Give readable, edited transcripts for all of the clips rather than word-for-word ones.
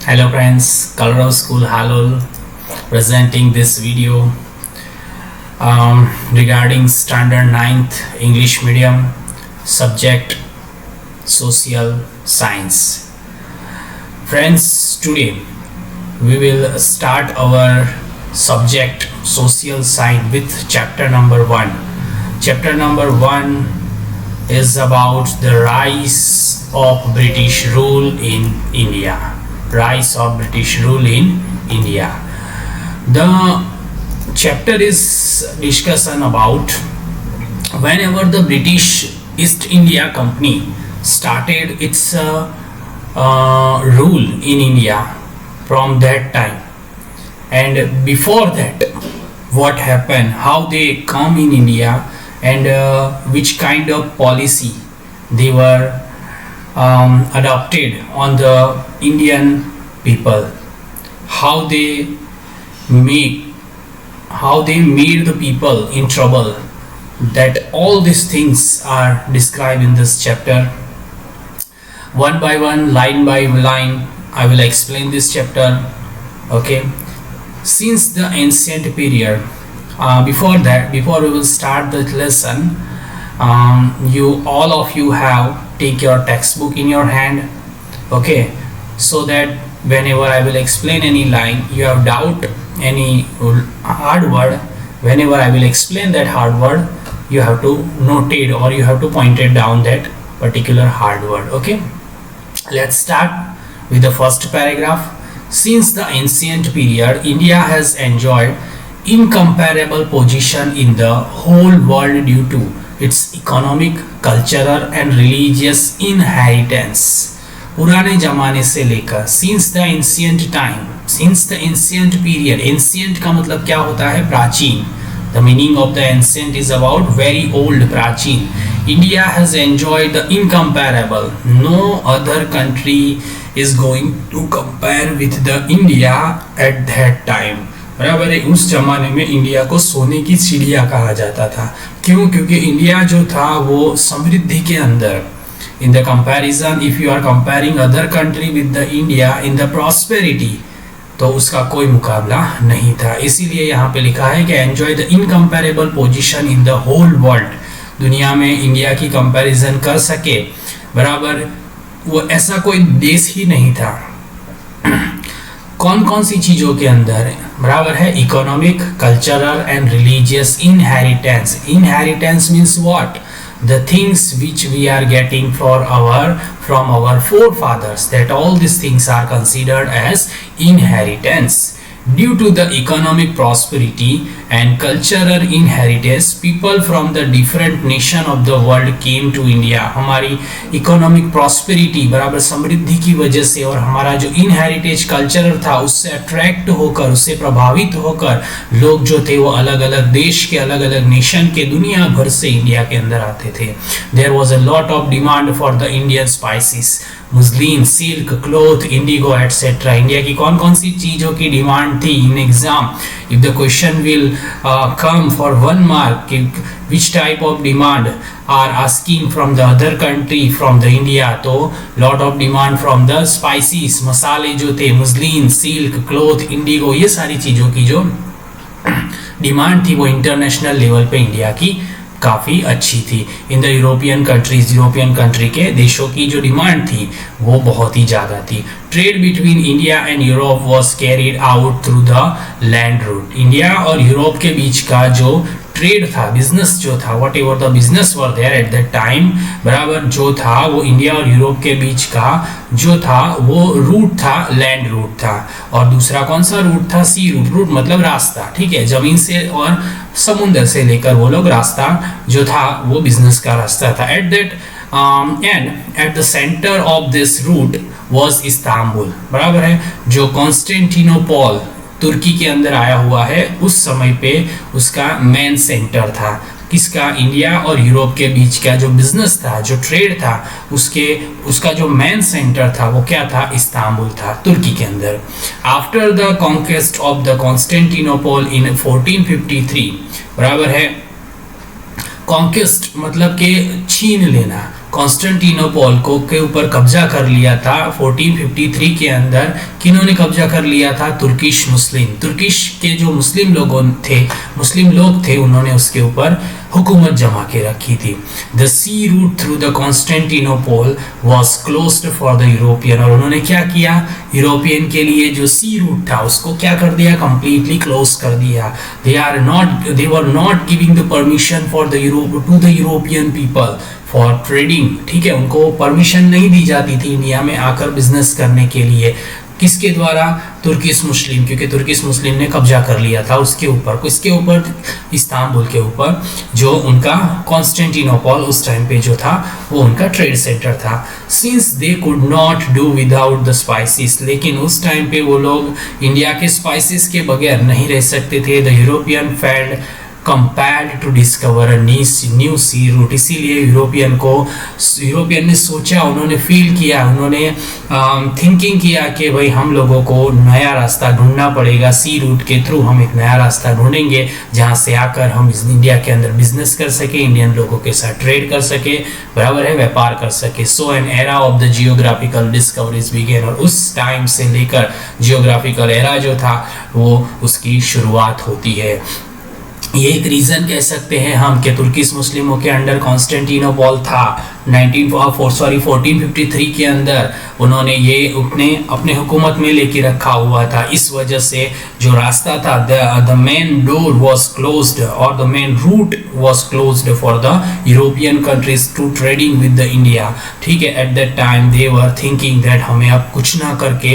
Hello friends, Colorado School Halol presenting this video regarding Standard 9th English Medium subject Social Science. Friends, today we will start our subject Social Science with chapter number 1. Chapter number 1 is about the rise of British rule in India. Rise of British rule in India. The chapter is discussion about whenever the British East India Company started its rule in India from that time, and before that what happened, how they come in India, and which kind of policy they were adopted on the Indian people, how they make how they made the people in trouble. That all these things are described in this chapter. One by one, line by line, I will explain this chapter. Okay. Since the ancient period, before we will start the lesson, you all of you have take your textbook in your hand, okay, so that whenever I will explain any line, you have doubt any hard word, whenever I will explain that hard word, you have to note it or you have to point it down that particular hard word. Okay, let's start with the first paragraph. Since the ancient period, India has enjoyed incomparable position in the whole world due to its economic, cultural and religious inheritance. पुराने जमाने से लेकर since the ancient time, since the ancient period, ancient का मतलब क्या होता है? प्राचीन. The meaning of the ancient is about very old, प्राचीन. India has enjoyed the incomparable. No other country is going to compare with the India at that time. बराबर है. उस जमाने में इंडिया को सोने की चिड़िया कहा जाता था. क्यों? क्योंकि इंडिया जो था वो समृद्धि के अंदर, in the comparison, if you are comparing other country with the India in the prosperity, तो उसका कोई मुकाबला नहीं था. इसीलिए यहाँ पे लिखा है कि enjoy the incomparable position in the whole world. दुनिया में इंडिया की कंपैरिजन कर सके, बराबर वो ऐसा कोई देश ही नहीं था. कौन कौन सी चीज़ों के अंदर, बराबर है? Economic, cultural and religious inheritance. Inheritance means what? The things which we are getting from our forefathers, that all these things are considered as inheritance. Due to the economic prosperity and cultural inheritance, people from the different nation of the world came to India. हमारी economic prosperity, बराबर समृद्धि की वजह से, और हमारा जो inheritage culture था उससे अट्रैक्ट होकर, उससे प्रभावित होकर लोग जो थे वो अलग अलग देश के, अलग अलग नेशन के, दुनिया भर से इंडिया के अंदर आते थे. There was a lot of demand for the Indian spices, muslin, silk, cloth, indigo etcetera. India की कौन कौन सी चीज़ों की डिमांड थी? In exam if the question will come for 1 mark, which type of demand are asking from the other country from the India, तो lot of demand from the spices, मसाले जो थे, मुस्लिन, सिल्क, क्लोथ, इंडिगो, ये सारी चीज़ों की जो demand थी वो इंटरनेशनल लेवल पे इंडिया की काफ़ी अच्छी थी. In the European countries, European country के देशों की जो डिमांड थी वो बहुत ही ज़्यादा थी. Trade between India and Europe was carried out through the land route. India और यूरोप के बीच का जो ट्रेड था, बिजनेस जो था, whatever the business were there at that time, बराबर जो था वो इंडिया और यूरोप के बीच का जो था वो रूट था, लैंड रूट था. और दूसरा कौन सा रूट था? सी रूट. रूट मतलब रास्ता, ठीक है, जमीन से और समुद्र से लेकर वो लोग रास्ता जो था वो बिजनेस का रास्ता था. At that end at the centre of this route was Istanbul, बराबर है, जो कॉन्स्टेंटिनोपॉल तुर्की के अंदर आया हुआ है, उस समय पे उसका मेन सेंटर था. किसका? इंडिया और यूरोप के बीच का जो बिजनेस था, जो ट्रेड था, उसका जो मेन सेंटर था वो क्या था? इस्तांबुल था, तुर्की के अंदर. After the conquest of the Constantinople in 1453, बराबर है, कॉन्क्वेस्ट मतलब के छीन लेना, कॉन्स्टेंटिनोपल को के ऊपर कब्जा कर लिया था 1453 के अंदर। किन्होंने कब्जा कर लिया था? तुर्किश मुस्लिम, तुर्किश के जो मुस्लिम लोग थे उन्होंने उसके ऊपर हुकूमत जमा के रखी थी। The sea route through the Constantinople was closed for the European, और उन्होंने क्या किया? यूरोपियन के लिए जो सी रूट था उसको क्या कर दिया? कंप्लीटली क्लोज कर दिया। they were not giving the permission for the to the European people for trading, ठीक है, उनको परमिशन नहीं दी जाती थी इंडिया में आकर बिजनेस करने के लिए। किसके द्वारा? तुर्किश मुस्लिम, क्योंकि तुर्किश मुस्लिम ने कब्जा कर लिया था उसके ऊपर, किसके ऊपर? इस्तांबुल के ऊपर, जो उनका कॉन्स्टेंटिनोपल उस टाइम पे जो था वो उनका ट्रेड सेंटर था। Since they could not do without the spices, लेकिन उस टाइम पे वो लोग इंडिया के स्पाइसेस के बगैर नहीं रह सकते थे। The European failed compelled to discover a new sea route, इसीलिए यूरोपियन ने सोचा, उन्होंने फील किया, उन्होंने थिंकिंग किया कि भाई हम लोगों को नया रास्ता ढूंढना पड़ेगा, सी रूट के थ्रू हम एक नया रास्ता ढूंढेंगे जहां से आकर हम इंडिया के अंदर बिजनेस कर सके, इंडियन लोगों के साथ ट्रेड कर सके, बराबर है, व्यापार कर सके। So an era of the geographical discoveries began, और उस टाइम से लेकर जियोग्राफिकल एरा जो था वो उसकी शुरुआत होती है। ये एक रीजन कह सकते हैं हम कि तुर्किश मुस्लिमों के अंडर कॉन्स्टेंटिनोपल था 1453 के अंदर, उन्होंने ये अपने हुकूमत में लेके रखा हुआ था। इस वजह से जो रास्ता था, the main door was closed और the main route was closed for the European countries to trading with the India, ठीक है। At that time they were thinking that हमें अब कुछ ना करके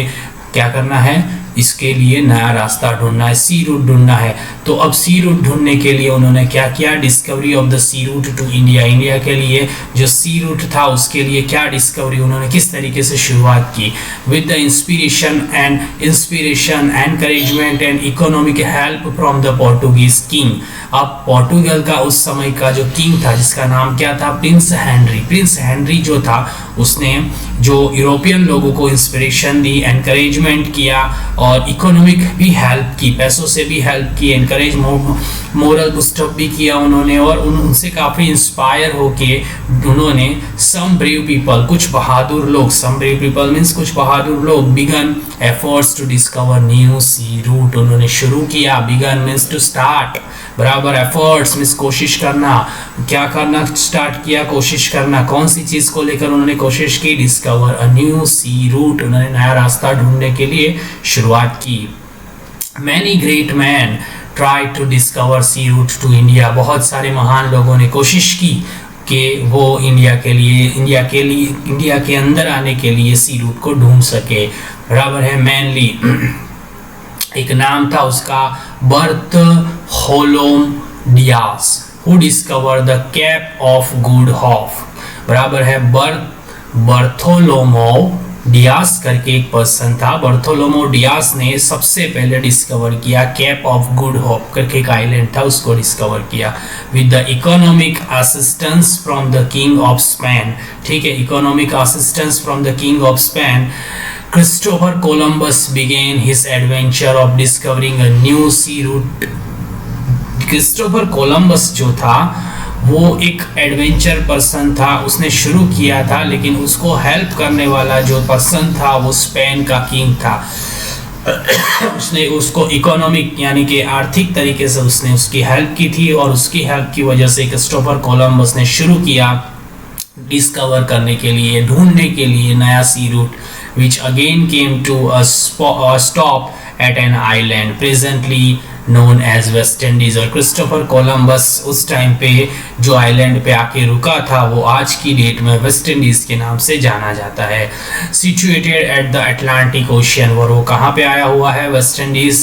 क्या करना है, इसके लिए नया रास्ता ढूंढना है, सी रूट ढूंढना है। तो अब सी रूट ढूंढने के लिए उन्होंने क्या किया? Discovery of the sea route to India, India के लिए जो सी रूट था उसके लिए क्या डिस्कवरी, उन्होंने किस तरीके से शुरुआत की? With the inspiration, encouragement and economic help from the Portuguese king. अब पोर्टुगल का उस समय का जो किंग था जिसका नाम क्या था? प्रिंस हेनरी जो था उसने जो यूरोपियन लोगों को इंस्पिरेशन दी, एनकरेजमेंट किया और इकोनॉमिक भी हेल्प की, पैसों से भी हेल्प की, एनकरेज मोरल बुस्टअप भी किया उन्होंने, और उनसे काफ़ी इंस्पायर होके उन्होंने सम ब्रेव पीपल, कुछ बहादुर लोग, सम ब्रेव पीपल मीन्स कुछ बहादुर लोग, began efforts to discover new sea route, उन्होंने शुरू किया। बिगन मीन्स टू स्टार्ट, बराबर, एफर्ट्स मीन्स कोशिश करना, क्या करना स्टार्ट किया? कोशिश करना। कौन सी चीज़ को लेकर उन्होंने कोशिश की? Discover a new sea route, उन्होंने नया रास्ता ढूंढने के लिए शुरुआत की। Many great man try to discover sea route to India, बहुत सारे महान लोगों ने कोशिश की कि वो इंडिया के अंदर आने के लिए सी रूट को ढूंढ सके, बराबर है। मेनली एक नाम था उसका Bartholomew Dias, who discover the Cape of Good Hope, बराबर है। बर्थोलोमो डियास करके एक पर्सन था, बर्थोलोमो डियास ने सबसे पहले डिस्कवर किया कैप ऑफ गुड होप करके एक आइलैंड था, उसको डिस्कवर किया with the economic assistance from the king of Spain, ठीक है, economic assistance from the king of Spain. Christopher Columbus began his adventure of discovering a new sea route. Christopher Columbus जो था वो एक adventure person था, उसने शुरू किया था, लेकिन उसको हेल्प करने वाला जो पर्सन था वो स्पेन का किंग था। उसने उसको इकोनॉमिक यानी कि आर्थिक तरीके से उसने उसकी हेल्प की थी, और उसकी हेल्प की वजह से क्रिस्टोफर कोलंबस ने शुरू किया डिस्कवर करने के लिए, ढूंढने के लिए नया सी root, which again came to a stop at an island presently known as West Indies। और क्रिस्टोफर कोलंबस उस टाइम पे जो आइलैंड पे आके रुका था वो आज की डेट में वेस्ट इंडीज के नाम से जाना जाता है। Situated at the Atlantic ocean, और वो कहाँ पे आया हुआ है? वेस्ट इंडीज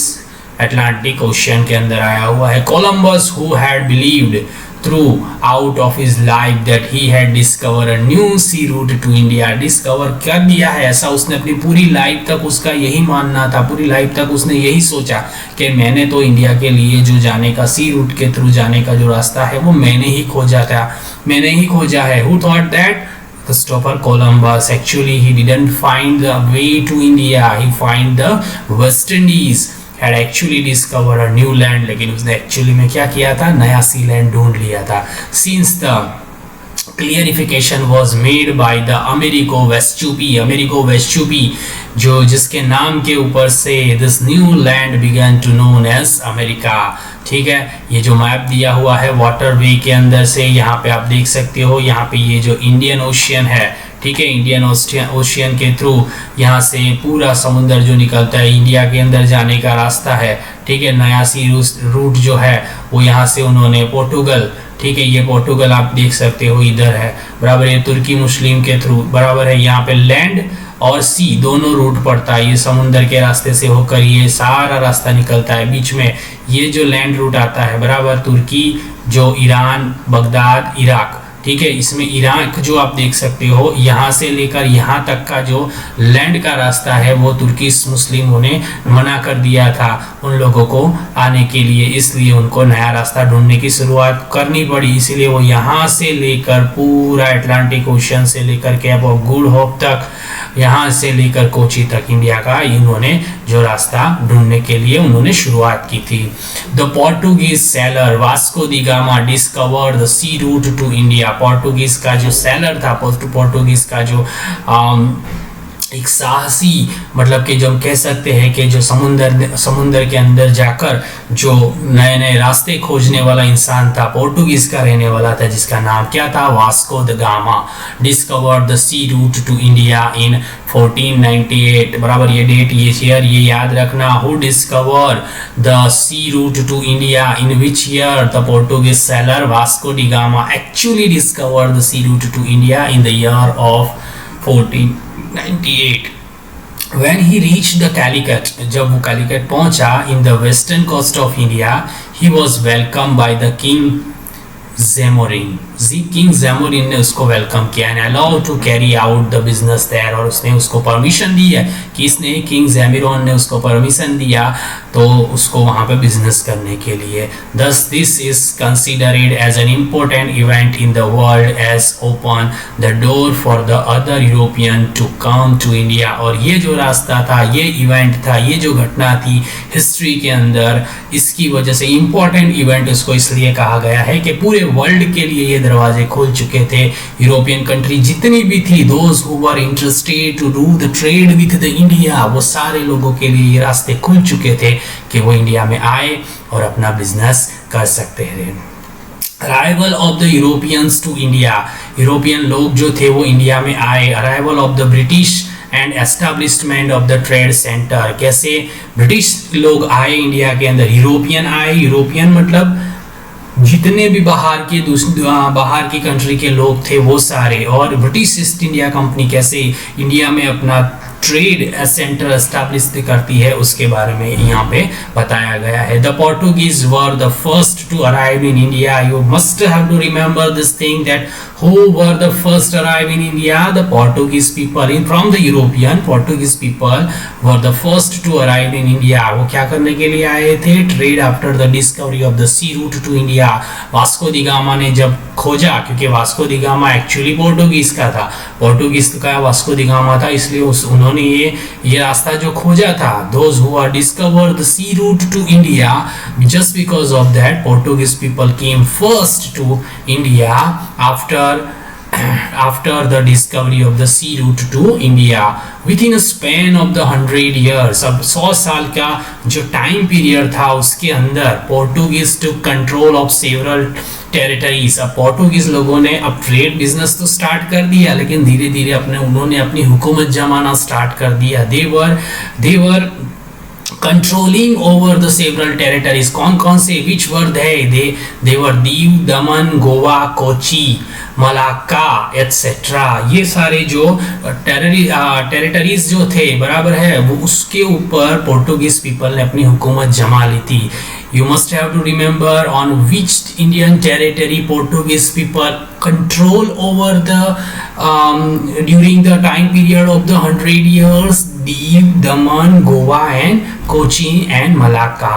अटलांटिक ओशियन के अंदर आया हुआ है। Columbus who had believed throughout of his life that he had discovered a new sea route to India, discover कर दिया है ऐसा उसने अपनी पूरी लाइफ तक, उसका यही मानना था, पूरी लाइफ तक उसने यही सोचा कि मैंने तो इंडिया के लिए जो जाने का, सी रूट के थ्रू जाने का जो रास्ता है वो मैंने ही खोजा है। Who thought that? Christopher Columbus. Actually he didn't find the way to India, he find the West Indies, had actually discovered a new land, लेकिन उसने एक्चुअली में क्या किया था? नया सी लैंड ढूंढ लिया था। Since the clarification was made by the Amerigo वेस्टुपी। अमेरिको वेस्टुपी जो जिसके नाम के ऊपर से this new land began to known as America. ठीक है, ये जो मैप दिया हुआ है वाटर वे के अंदर से, यहाँ पे आप देख सकते हो, यहाँ पे ये जो इंडियन ओशियन है, ठीक है, इंडियन ओशियन के थ्रू यहाँ से पूरा समुंदर जो निकलता है इंडिया के अंदर जाने का रास्ता है। ठीक है, नया सी रूट जो है वो यहाँ से उन्होंने पोर्टुगल, ठीक है, ये पोर्टुगल आप देख सकते हो इधर है, बराबर, ये तुर्की मुस्लिम के थ्रू, बराबर है, यहाँ पे लैंड और सी दोनों रूट पड़ता है, ये समुंदर के रास्ते से होकर ये सारा रास्ता निकलता है। बीच में ये जो लैंड रूट आता है, बराबर, तुर्की, जो ईरान, बगदाद, इराक, ठीक है, इसमें इराक जो आप देख सकते हो यहाँ से लेकर यहाँ तक का जो लैंड का रास्ता है वो तुर्की मुस्लिमों ने मना कर दिया था उन लोगों को आने के लिए, इसलिए उनको नया रास्ता ढूंढने की शुरुआत करनी पड़ी। इसीलिए वो यहाँ से लेकर पूरा अटलांटिक ओशन से लेकर कैप ऑफ गुड होप तक, यहाँ से लेकर कोची तक इंडिया का इन्होंने जो रास्ता ढूंढने के लिए उन्होंने शुरुआत की थी। The Portuguese sailor Vasco da Gama discovered the sea route to India. Portuguese का जो सेलर था, पोर्टुगीज का जो एक साहसी, मतलब कि जो हम कह सकते हैं कि जो समुंदर के अंदर जाकर जो नए नए रास्ते खोजने वाला इंसान था, पोर्टुगीज का रहने वाला था, जिसका नाम क्या था, Vasco da Gama, discovered the sea route to India in 1498, बराबर, ये डेट, ये ईयर, ये याद रखना। Who discover the sea route to India, in which year the Portuguese sailor Vasco da Gama actually discovered the sea route to India, in the year of 1498। When he reached the Calicut, जब वो Calicut पहुंचा, in the western coast of India, he was welcomed by the king Zamorin। King Zamorin ने उसको welcome किया and allow to carry out the business there, और उसने उसको permission दी है कि इसने किंग ज़ैमोरिन ने उसको परमिशन दिया तो उसको वहाँ पे बिजनेस करने के लिए। Thus this is considered as an important event in the world as open the door for the other European to come to India. और ये जो रास्ता था, ये इवेंट था, ये जो घटना थी हिस्ट्री के अंदर, इसकी वजह से इम्पोर्टेंट इवेंट उसको इसलिए कहा गया है कि पूरे वर्ल्ड के लिए ये दरवाजे खोल चुके थे। यूरोपियन कंट्री जितनी भी थी, those who were interested to do the trade with the India, वो सारे लोगों के लिए ये रास्ते खुल चुके थे कि वो इंडिया में आए और अपना बिजनेस कर सकते थे। Arrival of the Europeans to India, European लोग जो थे वो इंडिया में आए। Arrival of the British and establishment of the trade centre, कैसे ब्रिटिश लोग आए इंडिया के अंदर, यूरोपियन आए, यूरोपियन मतलब जितने भी बाहर की कंट्री के लोग थे वो सारे, और ब्रिटिश ईस्ट इंडिया कंपनी कैसे इंडिया में अपना ट्रेड सेंटर एस्टैब्लिश करती है उसके बारे में यहाँ पे बताया गया है। The Portuguese were the first to arrive in India. You must have to remember this thing that who were the first arrive in India? The Portuguese people from the European, Portuguese people were the first to arrive in India। वो क्या करने के लिए आए थे? Trade after the discovery of the sea route to India। Vasco da gamma ने जब खोजा, क्योंकि Vasco da gamma actually Portuguese का था, पोर्टुगीज का वास्को दी गामा था, इसलिए उन्होंने ये रास्ता जो खोजा था, those who are discovered the sea route to India, just because of that Portuguese people came first to India after the discovery of the sea route to India within a span of the 100 years। अब 100 साल का जो time period था उसके अंदर Portuguese to control of several territories. अब Portuguese लोगों ने अब ट्रेड बिजनेस तो स्टार्ट कर दिया, लेकिन धीरे धीरे उन्होंने अपनी हुकूमत जमाना स्टार्ट कर दिया। they were controlling over the several territories। कौन कौन से, which were they were Diu, Daman, Goa, Kochi, Malacca etcetera. ये सारे जो टेरिटरीज जो थे, बराबर है, वो उसके ऊपर पोर्टुगीज पीपल ने अपनी हुकूमत जमा ली थी। You must have to remember on which Indian territory Portuguese people control over the during the time period of the 100 years, Div, Daman, Goa and Kochi and Malacca।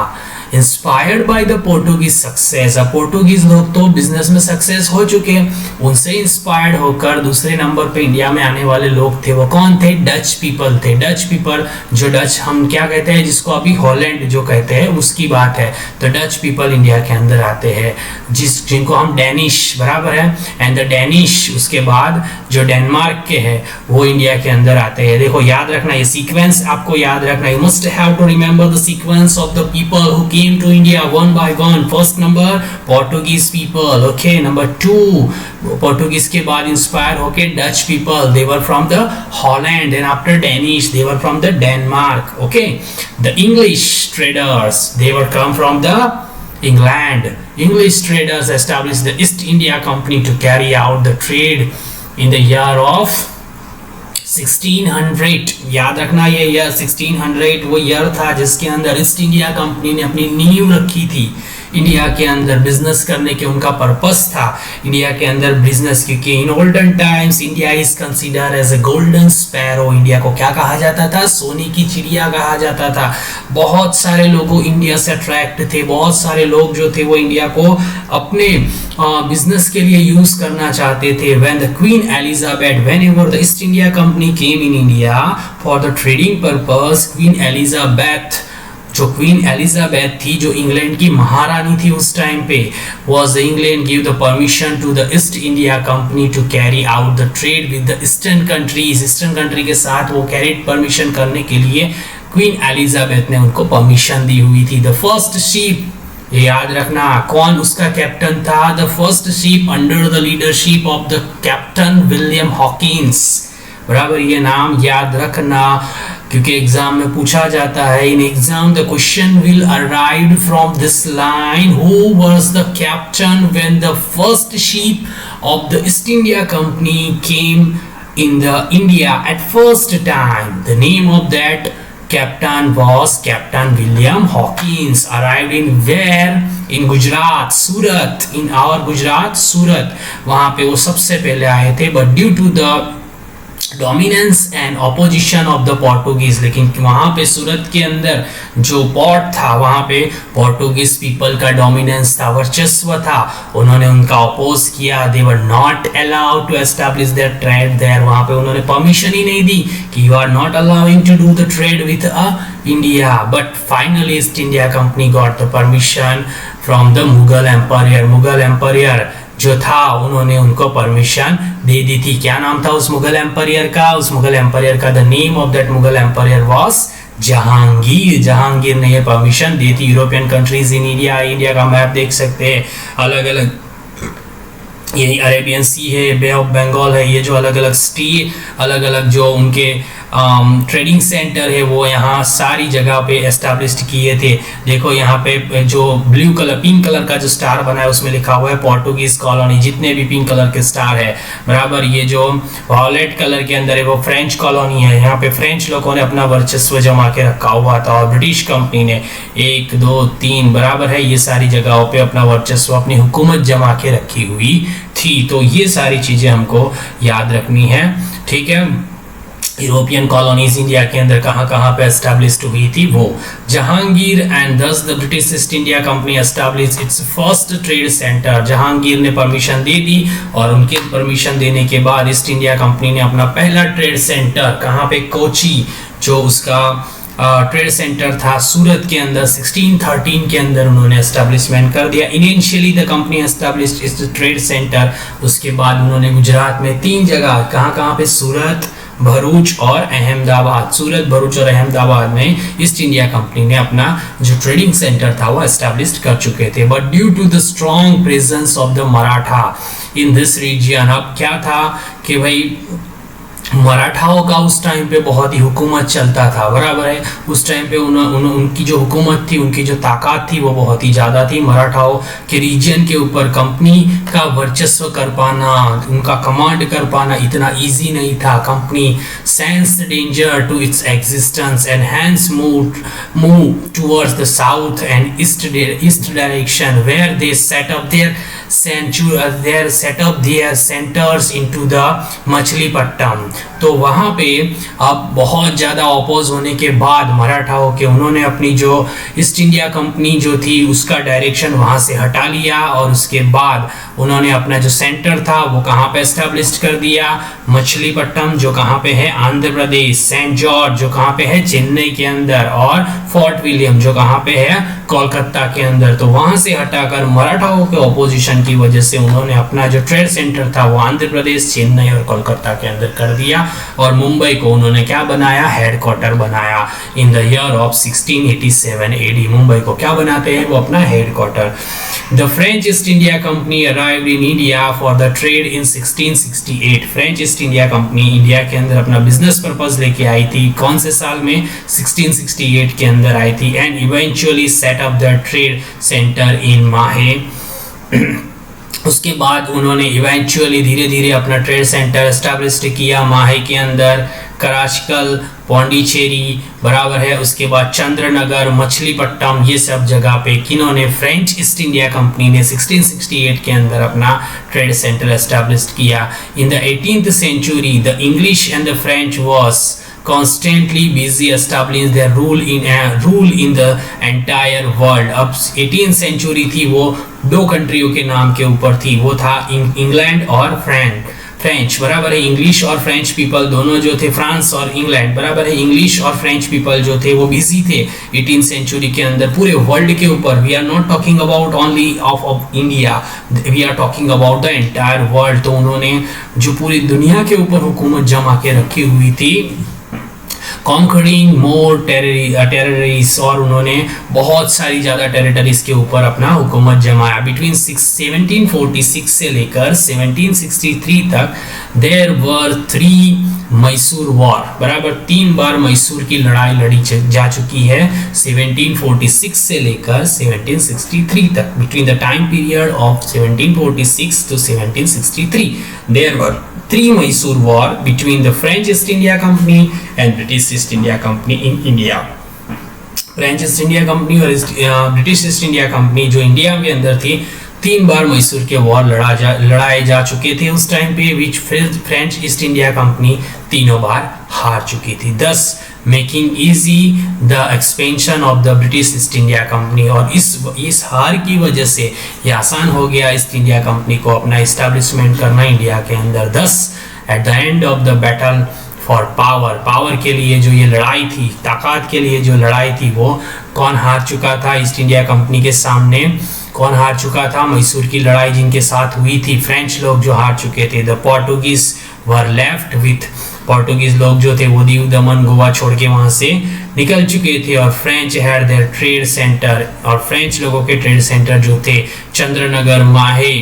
Inspired by the Portuguese success. अब Portuguese लोग तो business में success हो चुके हैं, उनसे inspired होकर दूसरे नंबर पे इंडिया में आने वाले लोग थे, वो कौन थे? डच पीपल थे। डच पीपल, जो डच हम क्या कहते हैं, जिसको अभी हॉलैंड जो कहते हैं, उसकी बात है। तो डच पीपल इंडिया के अंदर आते हैं, जिनको हम डैनिश, बराबर है, एंड द डैनिश, उसके बाद जो डेनमार्क के हैं वो इंडिया के अंदर आते हैं। देखो याद रखना, ये सीक्वेंस आपको याद रखना, you must have to remember the sequence of the people who came to India one by one. First number Portuguese people, okay. Number 2 Portuguese के बाद इंस्पायर होके Dutch people, they were from the Holland, and after Danish they were from the Denmark, okay. The English traders, they were come from the England. English traders established the East India Company to carry out the trade in the year of 1600। याद रखना ये year 1600 वो year था जिसके अंदर east India company ने अपनी नींव रखी थी इंडिया के अंदर बिजनेस करने के। उनका पर्पस था इंडिया के अंदर बिजनेस, क्योंकि in olden times India is consider as a golden sparrow. India को क्या कहा जाता था? सोने की चिड़िया कहा जाता था। बहुत सारे लोगों इंडिया से अट्रैक्ट थे, बहुत सारे लोग जो थे वो इंडिया को अपने बिजनेस के लिए यूज करना चाहते थे। When the queen Elizabeth, whenever the east India company came in India for the trading purpose, queen Elizabeth, जो क्वीन एलिजाबेथ थी, जो इंग्लैंड की महारानी थी उस टाइम पे, was England give the permission to the East India Company to carry out the trade with the Eastern countries। Eastern country के साथ वो कैरिड परमिशन करने के लिए क्वीन एलिजाबेथ ने उनको परमिशन दी हुई थी। द फर्स्ट शिप, ये याद रखना, कौन उसका कैप्टन था? The first ship under the leadership of the captain William Hawkins, बराबर, ये नाम याद रखना क्योंकि एग्जाम में पूछा जाता है। In exam the question will arrive from this line, who was the captain when the first ship of the east India company came in the India at first time? The name of that captain was Captain William Hawkins, arrived in where? In Gujarat, Surat, in our Gujarat, Surat, वहाँ पे वो सबसे पहले आए थे। but due to the dominance and opposition of the Portuguese, लेकिन वहां पे सूरत के अंदर जो पोर्ट था वहां पे पोर्टुगीज पीपल का डोमिनेंस था, वर्चस्व था, उन्होंने उनका अपोज किया। They were not allowed to establish their trade there, वहां पे उन्होंने परमिशन ही नहीं दी कि you are not allowing to do the trade with India. But finally East India Company got the permission from the Mughal Empire. Mughal Empire जो था उन्होंने उनको परमिशन दे दी थी। क्या नाम था उस मुगल एम्पायर का? उस मुगल एम्पायर का the name of that Mughal empire was Jahangir. Jahangir ने ये परमिशन दी थी। European countries in India, India का मैप देख सकते हैं, अलग अलग, ये अरेबियन सी है, बे ऑफ बंगाल है, ये जो अलग अलग स्टेट, अलग अलग जो उनके ट्रेडिंग सेंटर है वो यहाँ सारी जगह पे एस्टैब्लिश्ड किए थे। देखो यहाँ पे जो ब्लू कलर, पिंक कलर का जो स्टार बना है उसमें लिखा हुआ है पोर्टुगीज कॉलोनी, जितने भी पिंक कलर के स्टार है, बराबर। ये जो वॉयलेट कलर के अंदर है वो फ्रेंच कॉलोनी है। यहाँ पे फ्रेंच लोगों ने अपना वर्चस्व जमा के रखा हुआ था और ब्रिटिश कंपनी ने 1 2 3 बराबर है, ये सारी जगहों पे अपना वर्चस्व, अपनी हुकूमत जमा के रखी हुई थी। तो ये सारी चीजें हमको याद रखनी है, ठीक है। यूरोपियन कॉलोनीज इंडिया के अंदर कहाँ कहाँ पे एस्टैब्लिश्ड हुई थी वो। जहांगीर एंड दस the British east India company established it's first trade centre. Jahangir ने परमिशन दे दी और उनके परमिशन देने के बाद ईस्ट इंडिया कंपनी ने अपना पहला ट्रेड सेंटर कहाँ पे? कोची, जो उसका ट्रेड सेंटर था सूरत के अंदर 1613 के अंदर उन्होंने एस्टैब्लिशमेंट कर दिया। इनिशियली द कंपनी एस्टैब्लिश्ड इस ट्रेड सेंटर। उसके बाद उन्होंने गुजरात में 3 जगह, कहाँ कहाँ पे? सूरत, भरूच और अहमदाबाद। सूरत, भरूच और अहमदाबाद में ईस्ट इंडिया कंपनी ने अपना जो ट्रेडिंग सेंटर था वो एस्टैब्लिश कर चुके थे। But due to the strong presence of the Maratha in this region, अब क्या था कि भाई मराठाओं का उस टाइम पे बहुत ही हुकूमत चलता था, बराबर है। उस टाइम पे उनकी जो हुकूमत थी, उनकी जो ताकत थी वो बहुत ही ज़्यादा थी। मराठाओं के रीजन के ऊपर कंपनी का वर्चस्व कर पाना, उनका कमांड कर पाना इतना इजी नहीं था। Company sensed danger to its existence and hence move towards the south and east direction where they set up their their set up their centers into the Machilipatnam. तो वहाँ पे अब बहुत ज़्यादा अपोज होने के बाद मराठाओं के उन्होंने अपनी जो ईस्ट इंडिया कंपनी जो थी उसका डायरेक्शन वहाँ से हटा लिया और उसके बाद उन्होंने अपना जो सेंटर था वो कहाँ पे एस्टेब्लिश कर दिया, मछलीपट्टम जो कहाँ पे है आंध्र प्रदेश, सेंट जॉर्ज जो कहाँ पे है चेन्नई के अंदर, और फोर्ट विलियम जो कहाँ पे है कोलकाता के अंदर। तो वहां से हटाकर मराठाओं के ऑपोजिशन की वजह से उन्होंने अपना जो ट्रेड सेंटर था वो आंध्र प्रदेश, चेन्नई और कोलकाता के अंदर कर दिया और मुंबई को उन्होंने क्या बनाया, हेडक्वार्टर बनाया। In the year of 1687 AD Mumbai को क्या बनाते हैं, वो अपना headquarter. The French East India Company arrived in India for the trade in 1668। French East India Company India के अंदर अपना बिजनेस पर्पस लेके आई थी, कौन से साल में, 1668 के अंदर आई थी, and eventually set up the trade centre in Mahe. उसके बाद उन्होंने इवेंचुअली धीरे धीरे अपना ट्रेड सेंटर एस्टैब्लिश किया माहे के अंदर, कराचकल, पौंडीचेरी बराबर है, उसके बाद चंद्रनगर, मछलीपट्टम, ये सब जगह पे किन्होंने, फ्रेंच ईस्ट इंडिया कंपनी ने 1668 के अंदर अपना ट्रेड सेंटर एस्टैब्लिश किया। In the 18th century the English and the French was constantly busy establishing their rule in the entire world। अब 18th century थी वो दो कंट्रियों के नाम के ऊपर थी, वो था इंग्लैंड और फ्रेंच बराबर है, इंग्लिश और फ्रेंच पीपल दोनों जो थे, फ्रांस और इंग्लैंड बराबर है, इंग्लिश और फ्रेंच पीपल जो थे वो बिजी थे 18th century के अंदर पूरे वर्ल्ड के ऊपर। We are not talking about only of India, we are talking about the entire world. तो उन्होंने जो पूरी दुनिया के ऊपर हुकूमत जमा के रखी हुई थी, कॉन्करिंग मोर टेरिटरीज, और उन्होंने बहुत सारी ज़्यादा टेरिटरीज के ऊपर अपना हुकूमत जमाया। बिटवीन 1746 से लेकर 1763 तक देयर वर 3 मैसूर वॉर बराबर, 3 बार मैसूर की लड़ाई लड़ी जा चुकी है 1746 से लेकर 1763 तक। Between the time period of 1746 to 1763 there were 3 Mysore War between the French East India Company and British East India Company in India। French East India company और ब्रिटिश ईस्ट इंडिया कंपनी जो India के अंदर थी, 3 बार मैसूर के war लड़ाए जा चुके थे उस टाइम पे, विच फ्रेंच ईस्ट इंडिया कंपनी तीनों बार हार चुकी थी, दस making easy the expansion of the British east India company. और इस हार की वजह से ये आसान हो गया ईस्ट इंडिया कंपनी को अपना इस्टेब्लिशमेंट करना इंडिया के अंदर। दस at the end of the battle for power के लिए जो ये लड़ाई थी, ताकत के लिए जो लड़ाई थी, वो कौन हार चुका था ईस्ट इंडिया कंपनी के सामने, कौन हार चुका था, मैसूर की लड़ाई जिनके साथ हुई थी, फ्रेंच लोग जो हार चुके थे। The Portuguese were left with, Portuguese लोग जो थे वो दीव दमन गोवा छोड़ के वहां से निकल चुके थे, और French had there trade centre, और फ्रेंच लोगों के ट्रेड सेंटर जो थे चंद्रनगर, माहे,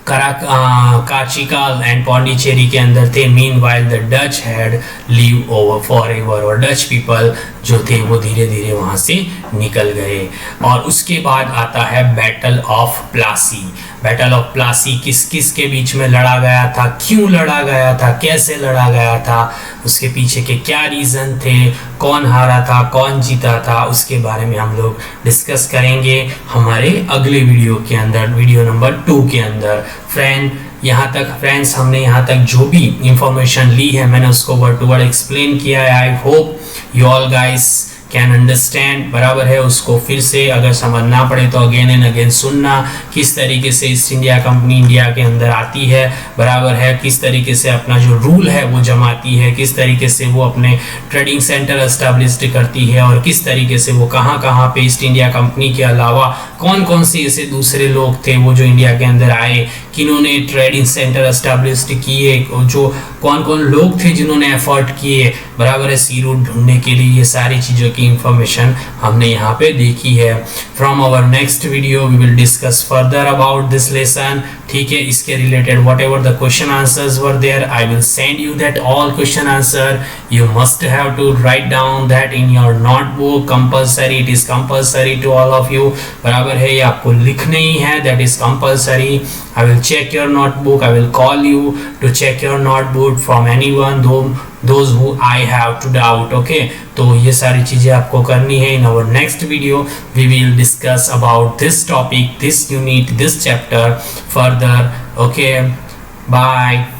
काचिकाल एंड पौंडीचेरी के अंदर थे। Meanwhile the Dutch had leave over forever, और डच पीपल जो थे वो धीरे धीरे वहां से निकल गए। और उसके बाद आता है battle of Plassey. Battle of Plassey किस किस के बीच में लड़ा गया था, क्यों लड़ा गया था, कैसे लड़ा गया था, उसके पीछे के क्या रीज़न थे, कौन हारा था, कौन जीता था, उसके बारे में हम लोग डिस्कस करेंगे हमारे अगले वीडियो के अंदर, वीडियो नंबर 2 के अंदर। फ्रेंड्स हमने यहाँ तक जो भी इंफॉर्मेशन ली है मैंने उसको वर्ड टू वर्ड एक्सप्लेन किया है। I hope you all guys can understand बराबर है। उसको फिर से अगर समझ ना पड़े तो अगेन एंड अगेन सुनना, किस तरीके से ईस्ट इंडिया कंपनी इंडिया के अंदर आती है बराबर है, किस तरीके से अपना जो रूल है वो जमाती है, किस तरीके से वो अपने ट्रेडिंग सेंटर एस्टैब्लिश करती है, और किस तरीके से वो कहाँ कहाँ पे ईस्ट इंडिया कंपनी के अलावा कौन कौन से ऐसे दूसरे लोग थे वो जो इंडिया के अंदर आए, किन्होंने ट्रेडिंग सेंटर एस्टैब्लिश किए, जो कौन कौन लोग थे जिन्होंने एफर्ट किए बराबर है सी रूट ढूंढने के लिए, ये सारी चीज़ों की इंफॉर्मेशन हमने यहाँ पे देखी है। From our next video we will discuss further about this lesson. ठीक है, इसके related whatever the question answers were there I will send you that all question answer. You must have to write down that in your notebook, compulsory, it is compulsory to all of you बराबर है, ये आपको लिखना ही है, that is compulsory. I will check your notebook, I will call you to check your notebook from anyone those who I have to doubt. Okay, तो ये सारी चीजें आपको करनी है. In our next video we will discuss about this topic, this unit, this chapter further. Okay, bye.